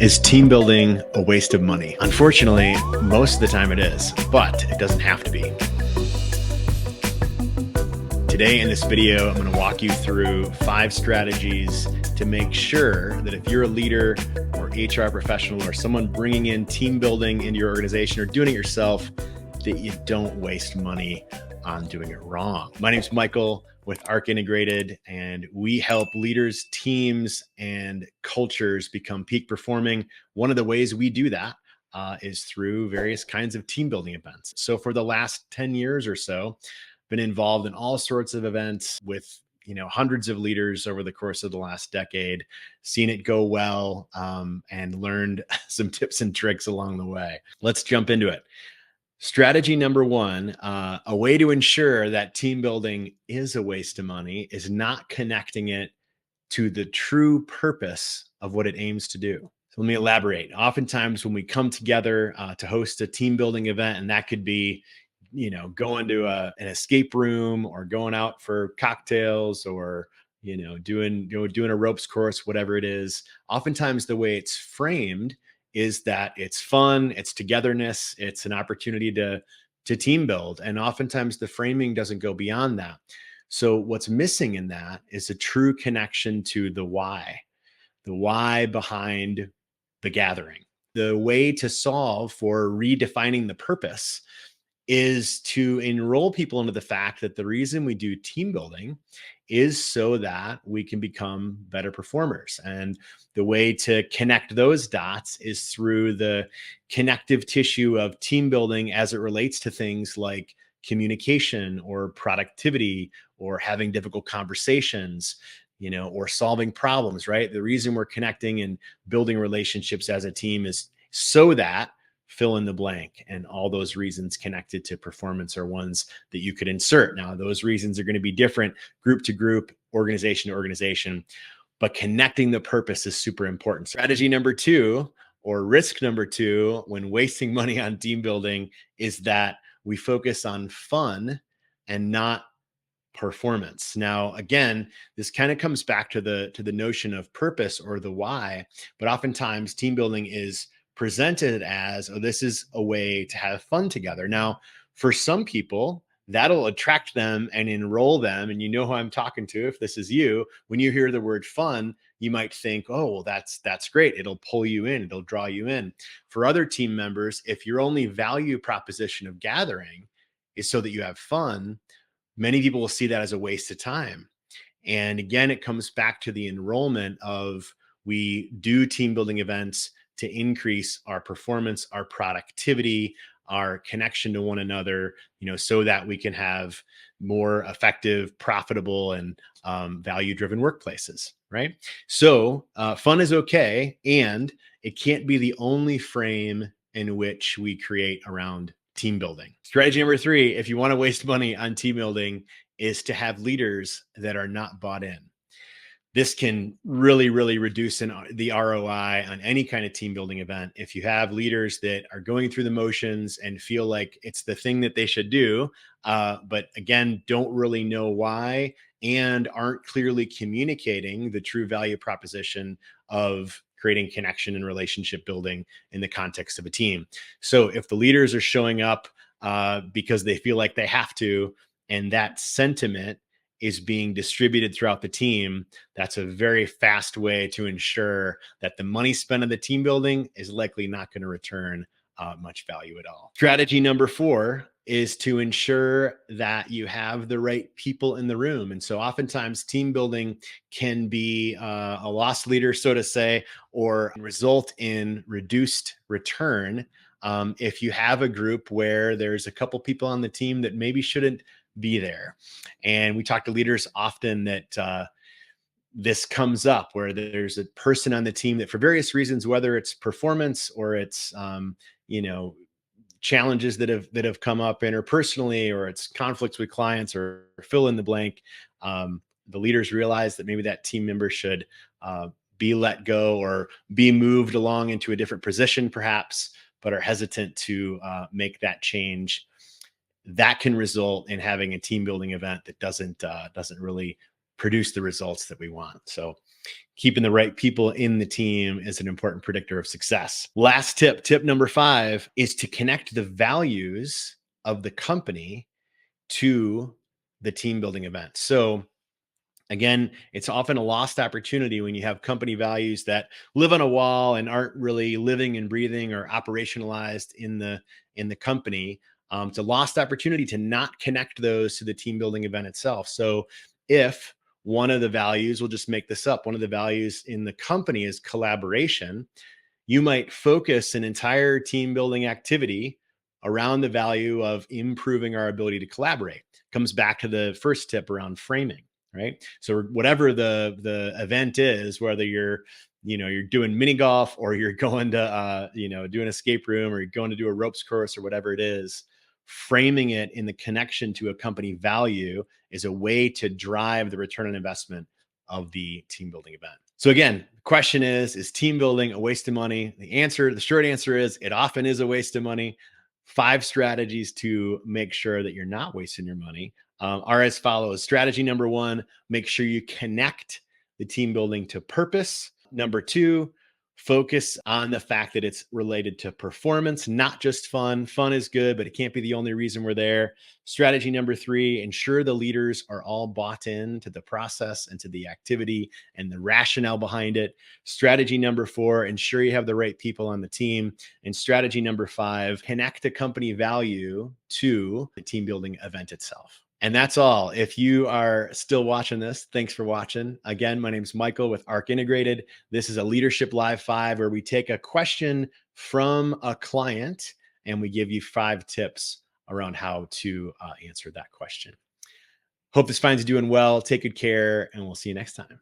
Is team building a waste of money? Unfortunately, most of the time it is, but it doesn't have to be. Today in this video, I'm going to walk you through 5 strategies to make sure that if you're a leader or HR professional or someone bringing in team building into your organization or doing it yourself, that you don't waste money on doing it wrong. My name's Michael with ARC Integrated, and we help leaders, teams, and cultures become peak performing. One of the ways we do that is through various kinds of team building events. So for the last 10 years or so, been involved in all sorts of events with hundreds of leaders over the course of the last decade, seen it go well, and learned some tips and tricks along the way. Let's jump into it. Strategy number 1, a way to ensure that team building is a waste of money is not connecting it to the true purpose of what it aims to do. So let me elaborate. Oftentimes when we come together to host a team building event, and that could be going to an escape room or going out for cocktails or doing a ropes course, whatever it is. Oftentimes the way it's framed is that it's fun, it's togetherness, it's an opportunity to team build. And oftentimes the framing doesn't go beyond that. So what's missing in that is a true connection to the why behind the gathering. The way to solve for redefining the purpose is to enroll people into the fact that the reason we do team building is so that we can become better performers. And the way to connect those dots is through the connective tissue of team building as it relates to things like communication or productivity or having difficult conversations, or solving problems, right? The reason we're connecting and building relationships as a team is so that fill in the blank, and all those reasons connected to performance are ones that you could insert. Now, those reasons are going to be different group to group, organization to organization, but connecting the purpose is super important. Strategy number 2, or risk number 2, when wasting money on team building, is that we focus on fun and not performance. Now, again, this kind of comes back to the notion of purpose or the why, but oftentimes team building is presented as, oh, this is a way to have fun together. Now, for some people, that'll attract them and enroll them. And you know who I'm talking to. If this is you, when you hear the word fun, you might think, oh, well, that's great. It'll pull you in. It'll draw you in. For other team members, if your only value proposition of gathering is so that you have fun, many people will see that as a waste of time. And again, it comes back to the enrollment of, we do team building events to increase our performance, our productivity, our connection to one another, so that we can have more effective, profitable, and value-driven workplaces, right? So fun is okay, and it can't be the only frame in which we create around team building. Strategy number 3, if you want to waste money on team building, is to have leaders that are not bought in. This can really, really reduce the ROI on any kind of team building event. If you have leaders that are going through the motions and feel like it's the thing that they should do, but again, don't really know why and aren't clearly communicating the true value proposition of creating connection and relationship building in the context of a team. So if the leaders are showing up because they feel like they have to, and that sentiment is being distributed throughout the team, that's a very fast way to ensure that the money spent on the team building is likely not going to return much value at all. Strategy number 4 is to ensure that you have the right people in the room. And so oftentimes team building can be a lost leader, so to say, or result in reduced return if you have a group where there's a couple people on the team that maybe shouldn't be there. And we talk to leaders often that this comes up where there's a person on the team that for various reasons, whether it's performance or it's challenges that have come up interpersonally, or it's conflicts with clients, or fill in the blank, the leaders realize that maybe that team member should be let go or be moved along into a different position perhaps, but are hesitant to make that change. That can result in having a team building event that doesn't really produce the results that we want. So Keeping the right people in the team is an important predictor of success. Last tip, tip number 5, is to connect the values of the company to the team building event. So again, it's often a lost opportunity when you have company values that live on a wall and aren't really living and breathing or operationalized in the company. It's a lost opportunity to not connect those to the team building event itself. So if one of the values, we'll just make this up, one of the values in the company is collaboration, you might focus an entire team building activity around the value of improving our ability to collaborate. Comes back to the first tip around framing, right? So whatever the event is, whether you're doing mini golf or you're going to do an escape room or you're going to do a ropes course or whatever it is, framing it in the connection to a company value is a way to drive the return on investment of the team building event. So again, the question is team building a waste of money? The short answer is it often is a waste of money. 5 strategies to make sure that you're not wasting your money are as follows. Strategy number 1, make sure you connect the team building to purpose. Number 2, focus on the fact that it's related to performance, not just fun. Fun is good, but it can't be the only reason we're there. Strategy number 3, ensure the leaders are all bought in to the process and to the activity and the rationale behind it. Strategy number 4, ensure you have the right people on the team. And strategy number 5, connect the company value to the team building event itself. And that's all. If you are still watching this, thanks for watching. Again, my name is Michael with ARC Integrated. This is a Leadership Live 5 where we take a question from a client and we give you 5 tips around how to answer that question. Hope this finds you doing well. Take good care, and we'll see you next time.